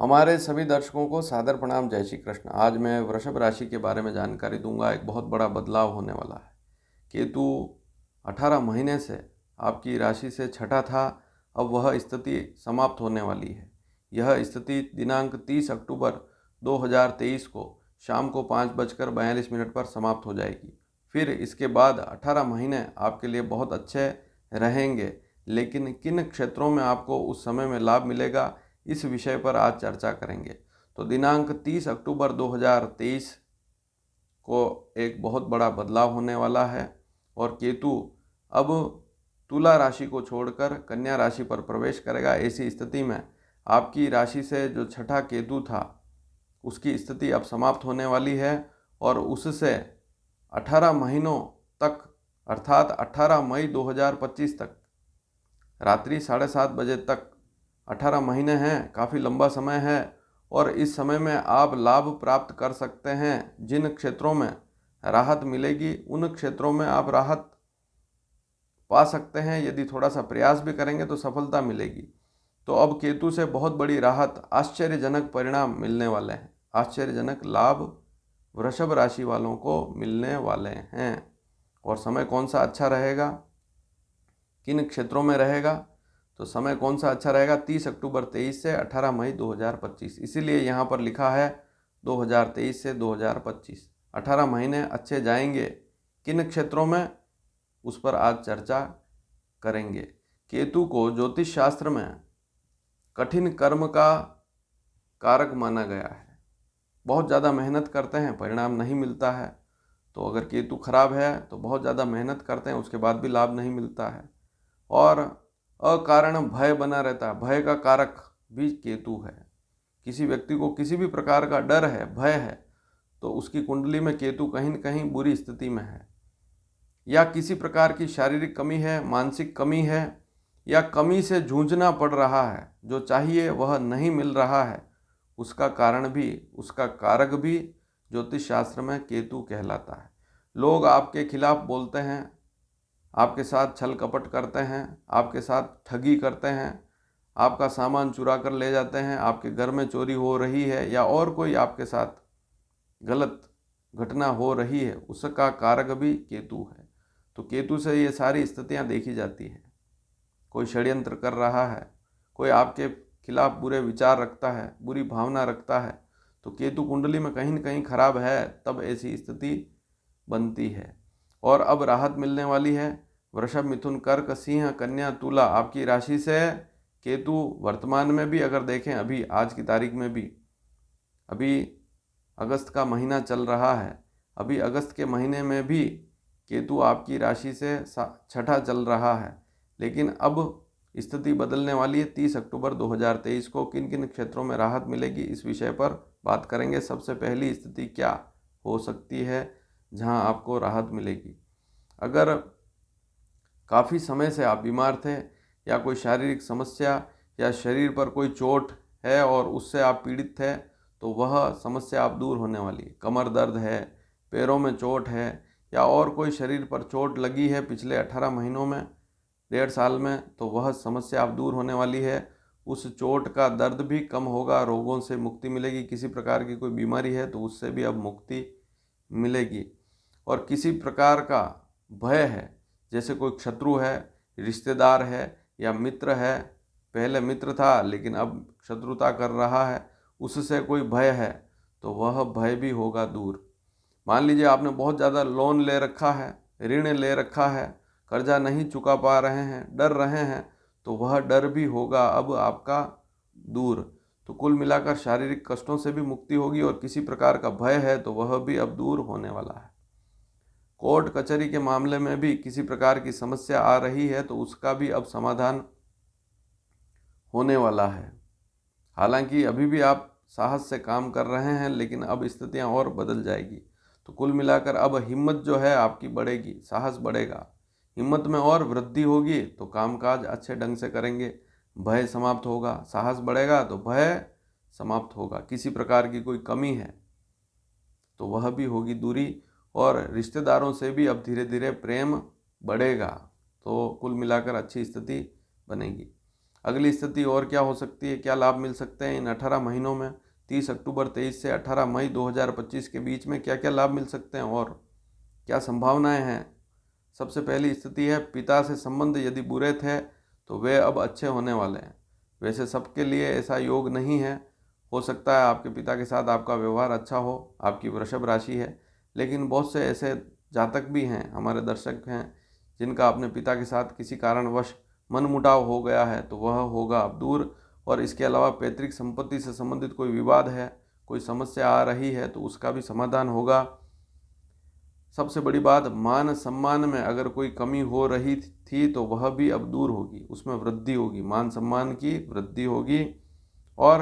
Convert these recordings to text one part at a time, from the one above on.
हमारे सभी दर्शकों को सादर प्रणाम। जय श्री कृष्ण। आज मैं वृषभ राशि के बारे में जानकारी दूंगा। एक बहुत बड़ा बदलाव होने वाला है। केतु 18 महीने से आपकी राशि से छठा था, अब वह स्थिति समाप्त होने वाली है। यह स्थिति दिनांक 30 अक्टूबर 2023 को शाम को 5:42 पर समाप्त हो जाएगी। फिर इसके बाद 18 महीने आपके लिए बहुत अच्छे रहेंगे, लेकिन किन क्षेत्रों में आपको उस समय में लाभ मिलेगा, इस विषय पर आज चर्चा करेंगे। तो दिनांक 30 अक्टूबर 2023 को एक बहुत बड़ा बदलाव होने वाला है और केतु अब तुला राशि को छोड़कर कन्या राशि पर प्रवेश करेगा। ऐसी स्थिति में आपकी राशि से जो छठा केतु था उसकी स्थिति अब समाप्त होने वाली है और उससे 18 महीनों तक अर्थात 18 मई 2025 तक रात्रि 7:30 बजे तक 18 महीने हैं, काफ़ी लंबा समय है और इस समय में आप लाभ प्राप्त कर सकते हैं। जिन क्षेत्रों में राहत मिलेगी उन क्षेत्रों में आप राहत पा सकते हैं। यदि थोड़ा सा प्रयास भी करेंगे तो सफलता मिलेगी। तो अब केतु से बहुत बड़ी राहत, आश्चर्यजनक परिणाम मिलने वाले हैं। आश्चर्यजनक लाभ वृषभ राशि वालों को मिलने वाले हैं। और समय कौन सा अच्छा रहेगा, किन क्षेत्रों में रहेगा, तो समय कौन सा अच्छा रहेगा? 30 अक्टूबर 23 से 18 मई 2025। इसीलिए यहाँ पर लिखा है 2023 से 2025। 18 महीने अच्छे जाएंगे। किन क्षेत्रों में, उस पर आज चर्चा करेंगे। केतु को ज्योतिष शास्त्र में कठिन कर्म का कारक माना गया है। बहुत ज़्यादा मेहनत करते हैं, परिणाम नहीं मिलता है। तो अगर केतु खराब है तो बहुत ज़्यादा मेहनत करते हैं, उसके बाद भी लाभ नहीं मिलता है। और अकारण भय बना रहता है। भय का कारक भी केतु है। किसी व्यक्ति को किसी भी प्रकार का डर है, भय है, तो उसकी कुंडली में केतु कहीं न कहीं बुरी स्थिति में है। या किसी प्रकार की शारीरिक कमी है, मानसिक कमी है, या कमी से जूझना पड़ रहा है, जो चाहिए वह नहीं मिल रहा है, उसका कारण भी, उसका कारक भी ज्योतिष शास्त्र में केतु कहलाता है। लोग आपके खिलाफ बोलते हैं, आपके साथ छल कपट करते हैं, आपके साथ ठगी करते हैं, आपका सामान चुरा कर ले जाते हैं, आपके घर में चोरी हो रही है या और कोई आपके साथ गलत घटना हो रही है, उसका कारक भी केतु है। तो केतु से ये सारी स्थितियां देखी जाती है। कोई षड्यंत्र कर रहा है, कोई आपके खिलाफ बुरे विचार रखता है, बुरी भावना रखता है, तो केतु कुंडली में कहीं न कहीं खराब है, तब ऐसी स्थिति बनती है। और अब राहत मिलने वाली है। वृषभ, मिथुन, कर्क, सिंह, कन्या, तुला आपकी राशि से केतु वर्तमान में भी अगर देखें, अभी आज की तारीख में भी, अभी अगस्त का महीना चल रहा है, अभी अगस्त के महीने में भी केतु आपकी राशि से छठा चल रहा है। लेकिन अब स्थिति बदलने वाली है। 30 अक्टूबर 2023 को किन किन क्षेत्रों में राहत मिलेगी, इस विषय पर बात करेंगे। सबसे पहली स्थिति क्या हो सकती है जहां आपको राहत मिलेगी? अगर काफ़ी समय से आप बीमार थे या कोई शारीरिक समस्या या शरीर पर कोई चोट है और उससे आप पीड़ित थे, तो वह समस्या अब दूर होने वाली है। कमर दर्द है, पैरों में चोट है या और कोई शरीर पर चोट लगी है पिछले 18 महीनों में, 1.5 साल में, तो वह समस्या अब दूर होने वाली है। उस चोट का दर्द भी कम होगा, रोगों से मुक्ति मिलेगी। किसी प्रकार की कोई बीमारी है तो उससे भी अब मुक्ति मिलेगी। और किसी प्रकार का भय है, जैसे कोई शत्रु है, रिश्तेदार है या मित्र है, पहले मित्र था लेकिन अब शत्रुता कर रहा है, उससे कोई भय है, तो वह भय भी होगा दूर। मान लीजिए आपने बहुत ज़्यादा लोन ले रखा है, ऋण ले रखा है, कर्जा नहीं चुका पा रहे हैं, डर रहे हैं, तो वह डर भी होगा अब आपका दूर। तो कुल मिलाकर शारीरिक कष्टों से भी मुक्ति होगी और किसी प्रकार का भय है तो वह भी अब दूर होने वाला है। कोर्ट कचहरी के मामले में भी किसी प्रकार की समस्या आ रही है तो उसका भी अब समाधान होने वाला है। हालांकि अभी भी आप साहस से काम कर रहे हैं, लेकिन अब स्थितियां और बदल जाएगी। तो कुल मिलाकर अब हिम्मत जो है आपकी बढ़ेगी, साहस बढ़ेगा, हिम्मत में और वृद्धि होगी, तो कामकाज अच्छे ढंग से करेंगे। भय समाप्त होगा, साहस बढ़ेगा तो भय समाप्त होगा। किसी प्रकार की कोई कमी है तो वह भी होगी दूरी, और रिश्तेदारों से भी अब धीरे धीरे प्रेम बढ़ेगा। तो कुल मिलाकर अच्छी स्थिति बनेगी। अगली स्थिति और क्या हो सकती है, क्या लाभ मिल सकते हैं इन 18 महीनों में, 30 अक्टूबर 23 से 18 मई 2025 के बीच में क्या क्या लाभ मिल सकते हैं और क्या संभावनाएं हैं। सबसे पहली स्थिति है, पिता से संबंध यदि बुरे थे तो वे अब अच्छे होने वाले हैं। वैसे सबके लिए ऐसा योग नहीं है, हो सकता है आपके पिता के साथ आपका व्यवहार अच्छा हो, आपकी वृषभ राशि है, लेकिन बहुत से ऐसे जातक भी हैं, हमारे दर्शक हैं, जिनका अपने पिता के साथ किसी कारणवश मनमुटाव हो गया है, तो वह होगा अब दूर। और इसके अलावा पैतृक संपत्ति से संबंधित कोई विवाद है, कोई समस्या आ रही है, तो उसका भी समाधान होगा। सबसे बड़ी बात, मान सम्मान में अगर कोई कमी हो रही थी तो वह भी अब दूर होगी, उसमें वृद्धि होगी, मान सम्मान की वृद्धि होगी। और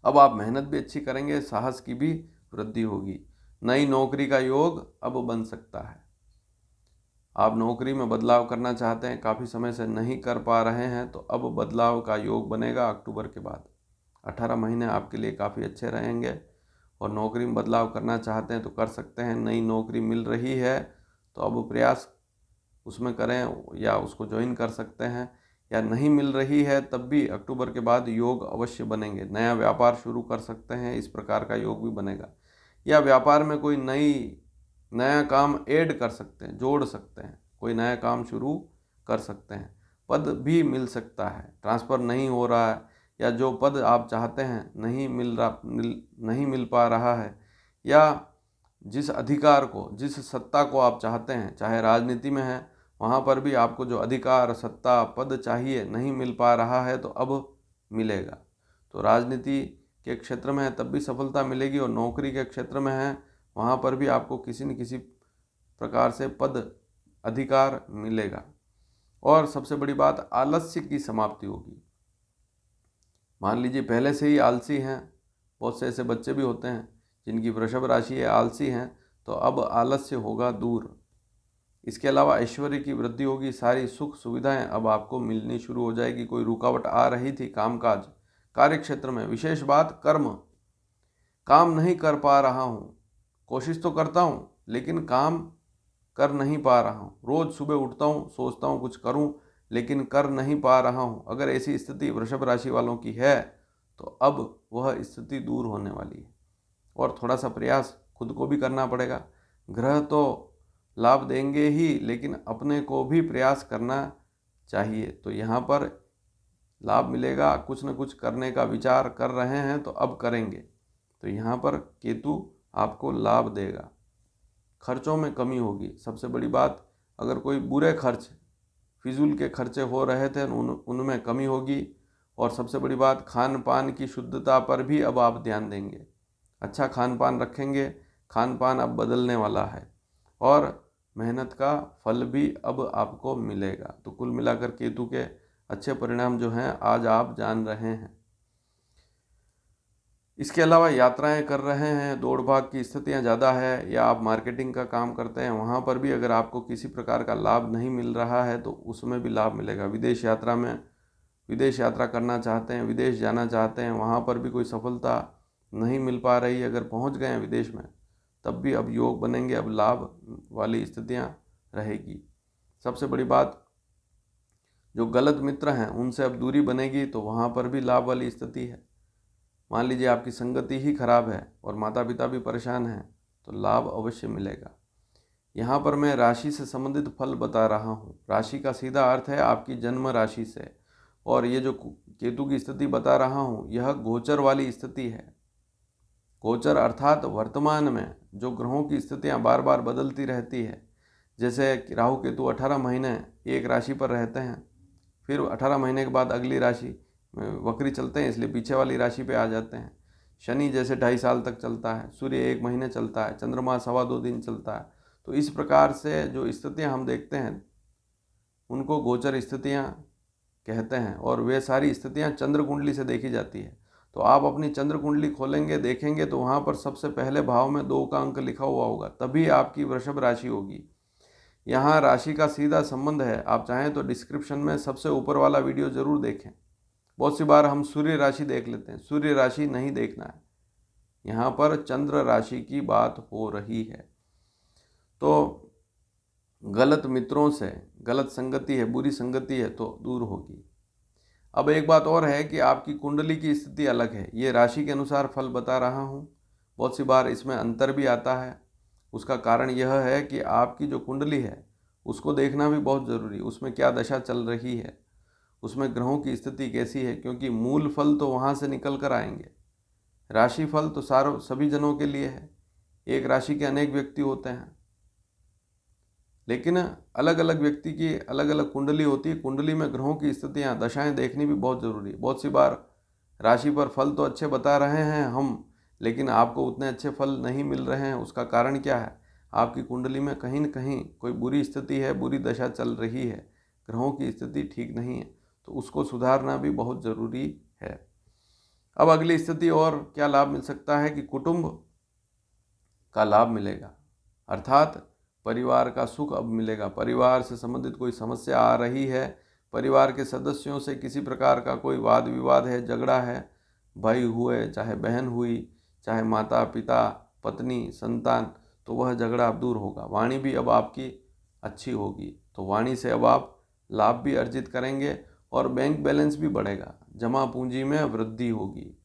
अब आप मेहनत भी अच्छी करेंगे, साहस की भी वृद्धि होगी। नई नौकरी का योग अब बन सकता है। आप नौकरी में बदलाव करना चाहते हैं, काफ़ी समय से नहीं कर पा रहे हैं, तो अब बदलाव का योग बनेगा अक्टूबर के बाद। 18 महीने आपके लिए काफ़ी अच्छे रहेंगे और नौकरी में बदलाव करना चाहते हैं तो कर सकते हैं। नई नौकरी मिल रही है तो अब प्रयास उसमें करें या उसको ज्वाइन कर सकते हैं, या नहीं मिल रही है तब भी अक्टूबर के बाद योग अवश्य बनेंगे। नया व्यापार शुरू कर सकते हैं, इस प्रकार का योग भी बनेगा, या व्यापार में कोई नया काम ऐड कर सकते हैं, जोड़ सकते हैं, कोई नया काम शुरू कर सकते हैं। पद भी मिल सकता है, ट्रांसफ़र नहीं हो रहा है या जो पद आप चाहते हैं नहीं मिल पा रहा है, या जिस अधिकार को, जिस सत्ता को आप चाहते हैं, चाहे राजनीति में है, वहाँ पर भी आपको जो अधिकार, सत्ता, पद चाहिए नहीं मिल पा रहा है, तो अब मिलेगा। तो राजनीति के क्षेत्र में है तब भी सफलता मिलेगी, और नौकरी के क्षेत्र में है वहाँ पर भी आपको किसी न किसी प्रकार से पद, अधिकार मिलेगा। और सबसे बड़ी बात, आलस्य की समाप्ति होगी। मान लीजिए पहले से ही आलसी हैं, बहुत से ऐसे बच्चे भी होते हैं जिनकी वृषभ राशि है, आलसी हैं, तो अब आलस्य होगा दूर। इसके अलावा ऐश्वर्य की वृद्धि होगी, सारी सुख सुविधाएं अब आपको मिलनी शुरू हो जाएगी। कोई रुकावट आ रही थी कामकाज, कार्य क्षेत्र में, विशेष बात कर्म, काम नहीं कर पा रहा हूँ, कोशिश तो करता हूँ लेकिन काम कर नहीं पा रहा हूँ, रोज़ सुबह उठता हूँ, सोचता हूँ कुछ करूँ लेकिन कर नहीं पा रहा हूँ, अगर ऐसी स्थिति वृषभ राशि वालों की है तो अब वह स्थिति दूर होने वाली है। और थोड़ा सा प्रयास खुद को भी करना पड़ेगा। ग्रह तो लाभ देंगे ही, लेकिन अपने को भी प्रयास करना चाहिए। तो यहाँ पर लाभ मिलेगा, कुछ न कुछ करने का विचार कर रहे हैं तो अब करेंगे, तो यहाँ पर केतु आपको लाभ देगा। खर्चों में कमी होगी। सबसे बड़ी बात, अगर कोई बुरे खर्च, फिजूल के खर्चे हो रहे थे उनमें कमी होगी। और सबसे बड़ी बात, खान पान की शुद्धता पर भी अब आप ध्यान देंगे, अच्छा खान पान रखेंगे, खान पान अब बदलने वाला है और मेहनत का फल भी अब आपको मिलेगा। तो कुल मिलाकर केतु के अच्छे परिणाम जो हैं आज आप जान रहे हैं। इसके अलावा यात्राएं कर रहे हैं, दौड़ भाग की स्थितियां ज़्यादा है, या आप मार्केटिंग का काम करते हैं, वहां पर भी अगर आपको किसी प्रकार का लाभ नहीं मिल रहा है तो उसमें भी लाभ मिलेगा। विदेश यात्रा करना चाहते हैं, विदेश जाना चाहते हैं, वहां पर भी कोई सफलता नहीं मिल पा रही, अगर पहुंच गए हैं विदेश में तब भी अब योग बनेंगे, अब लाभ वाली स्थितियां रहेगी। सबसे बड़ी बात, जो गलत मित्र हैं उनसे अब दूरी बनेगी, तो वहाँ पर भी लाभ वाली स्थिति है। मान लीजिए आपकी संगति ही खराब है और माता पिता भी परेशान हैं, तो लाभ अवश्य मिलेगा। यहाँ पर मैं राशि से संबंधित फल बता रहा हूँ। राशि का सीधा अर्थ है आपकी जन्म राशि से, और ये जो केतु की स्थिति बता रहा हूँ यह गोचर वाली स्थिति है। गोचर अर्थात वर्तमान में जो ग्रहों की स्थितियाँ बार बार बदलती रहती है। जैसे राहु केतु 18 महीने एक राशि पर रहते हैं, फिर 18 महीने के बाद अगली राशि वक्री चलते हैं, इसलिए पीछे वाली राशि पे आ जाते हैं। शनि जैसे 2.5 साल तक चलता है, सूर्य 1 महीने चलता है, चंद्रमा 2.25 दिन चलता है। तो इस प्रकार से जो स्थितियां हम देखते हैं उनको गोचर स्थितियां कहते हैं, और वे सारी स्थितियां चंद्र कुंडली से देखी जाती है। तो आप अपनी चंद्र कुंडली खोलेंगे, देखेंगे तो वहाँ पर सबसे पहले भाव में 2 का अंक लिखा हुआ होगा, तभी आपकी वृषभ राशि होगी। यहाँ राशि का सीधा संबंध है, आप चाहें तो डिस्क्रिप्शन में सबसे ऊपर वाला वीडियो ज़रूर देखें। बहुत सी बार हम सूर्य राशि देख लेते हैं, सूर्य राशि नहीं देखना है, यहाँ पर चंद्र राशि की बात हो रही है। तो गलत मित्रों से, गलत संगति है, बुरी संगति है तो दूर होगी। अब एक बात और है कि आपकी कुंडली की स्थिति अलग है। ये राशि के अनुसार फल बता रहा हूँ, बहुत सी बार इसमें अंतर भी आता है। उसका कारण यह है कि आपकी जो कुंडली है उसको देखना भी बहुत ज़रूरी है। उसमें क्या दशा चल रही है, उसमें ग्रहों की स्थिति कैसी है, क्योंकि मूल फल तो वहाँ से निकल कर आएंगे। राशि फल तो सभी जनों के लिए है। एक राशि के अनेक व्यक्ति होते हैं, लेकिन अलग अलग व्यक्ति की अलग अलग कुंडली होती है। कुंडली में ग्रहों की स्थितियाँ दशाएं देखनी भी बहुत ज़रूरी है। बहुत सी बार राशि पर फल तो अच्छे बता रहे हैं हम, लेकिन आपको उतने अच्छे फल नहीं मिल रहे हैं। उसका कारण क्या है? आपकी कुंडली में कहीं न कहीं कोई बुरी स्थिति है, बुरी दशा चल रही है, ग्रहों की स्थिति ठीक नहीं है, तो उसको सुधारना भी बहुत ज़रूरी है। अब अगली स्थिति और क्या लाभ मिल सकता है कि कुटुंब का लाभ मिलेगा, अर्थात परिवार का सुख अब मिलेगा। परिवार से संबंधित कोई समस्या आ रही है, परिवार के सदस्यों से किसी प्रकार का कोई वाद विवाद है, झगड़ा है, भाई हुए चाहे बहन हुई, चाहे माता पिता पत्नी संतान, तो वह झगड़ा अब दूर होगा। वाणी भी अब आपकी अच्छी होगी, तो वाणी से अब आप लाभ भी अर्जित करेंगे और बैंक बैलेंस भी बढ़ेगा, जमा पूंजी में वृद्धि होगी।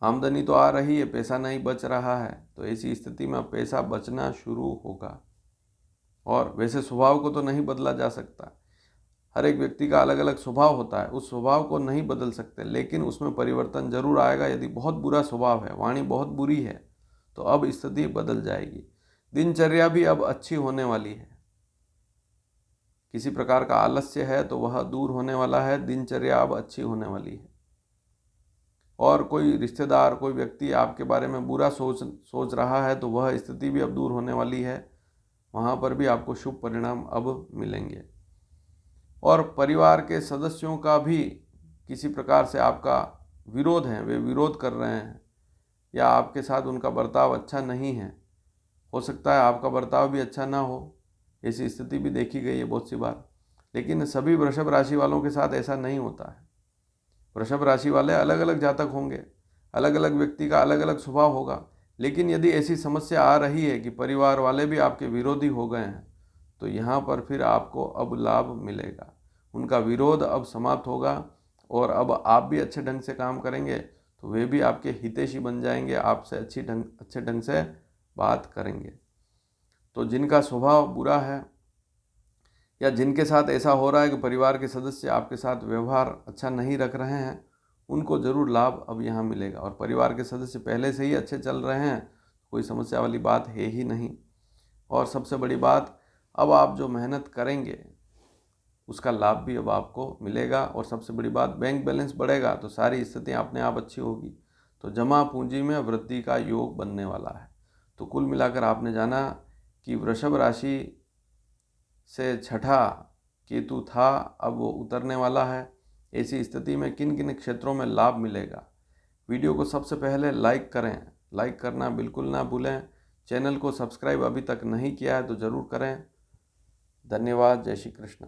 आमदनी तो आ रही है, पैसा नहीं बच रहा है, तो ऐसी स्थिति में पैसा बचना शुरू होगा। और वैसे स्वभाव को तो नहीं बदला जा सकता, हर एक व्यक्ति का अलग अलग स्वभाव होता है, उस स्वभाव को नहीं बदल सकते, लेकिन उसमें परिवर्तन जरूर आएगा। यदि बहुत बुरा स्वभाव है, वाणी बहुत बुरी है, तो अब स्थिति बदल जाएगी। दिनचर्या भी अब अच्छी होने वाली है। किसी प्रकार का आलस्य है तो वह दूर होने वाला है, दिनचर्या अब अच्छी होने वाली है। और कोई रिश्तेदार, कोई व्यक्ति आपके बारे में बुरा सोच रहा है, तो वह स्थिति भी अब दूर होने वाली है। वहाँ पर भी आपको शुभ परिणाम अब मिलेंगे। और परिवार के सदस्यों का भी किसी प्रकार से आपका विरोध है, वे विरोध कर रहे हैं या आपके साथ उनका बर्ताव अच्छा नहीं है। हो सकता है आपका बर्ताव भी अच्छा ना हो, ऐसी स्थिति भी देखी गई है बहुत सी बार। लेकिन सभी वृषभ राशि वालों के साथ ऐसा नहीं होता है। वृषभ राशि वाले अलग अलग जातक होंगे, अलग अलग व्यक्ति का अलग अलग स्वभाव होगा। लेकिन यदि ऐसी समस्या आ रही है कि परिवार वाले भी आपके विरोधी हो गए हैं, तो यहाँ पर फिर आपको अब लाभ मिलेगा। उनका विरोध अब समाप्त होगा और अब आप भी अच्छे ढंग से काम करेंगे, तो वे भी आपके हितैषी बन जाएंगे, आपसे अच्छे ढंग से बात करेंगे। तो जिनका स्वभाव बुरा है या जिनके साथ ऐसा हो रहा है कि परिवार के सदस्य आपके साथ व्यवहार अच्छा नहीं रख रहे हैं, उनको ज़रूर लाभ अब यहाँ मिलेगा। और परिवार के सदस्य पहले से ही अच्छे चल रहे हैं, कोई समस्या वाली बात है ही नहीं। और सबसे बड़ी बात, अब आप जो मेहनत करेंगे उसका लाभ भी अब आपको मिलेगा। और सबसे बड़ी बात, बैंक बैलेंस बढ़ेगा, तो सारी स्थितियाँ अपने आप अच्छी होगी, तो जमा पूंजी में वृद्धि का योग बनने वाला है। तो कुल मिलाकर आपने जाना कि वृषभ राशि से छठा केतु था, अब वो उतरने वाला है। ऐसी स्थिति में किन किन क्षेत्रों में लाभ मिलेगा, वीडियो को सबसे पहले लाइक करें, लाइक करना बिल्कुल ना भूलें। चैनल को सब्सक्राइब अभी तक नहीं किया है तो ज़रूर करें। धन्यवाद। जय श्री कृष्ण।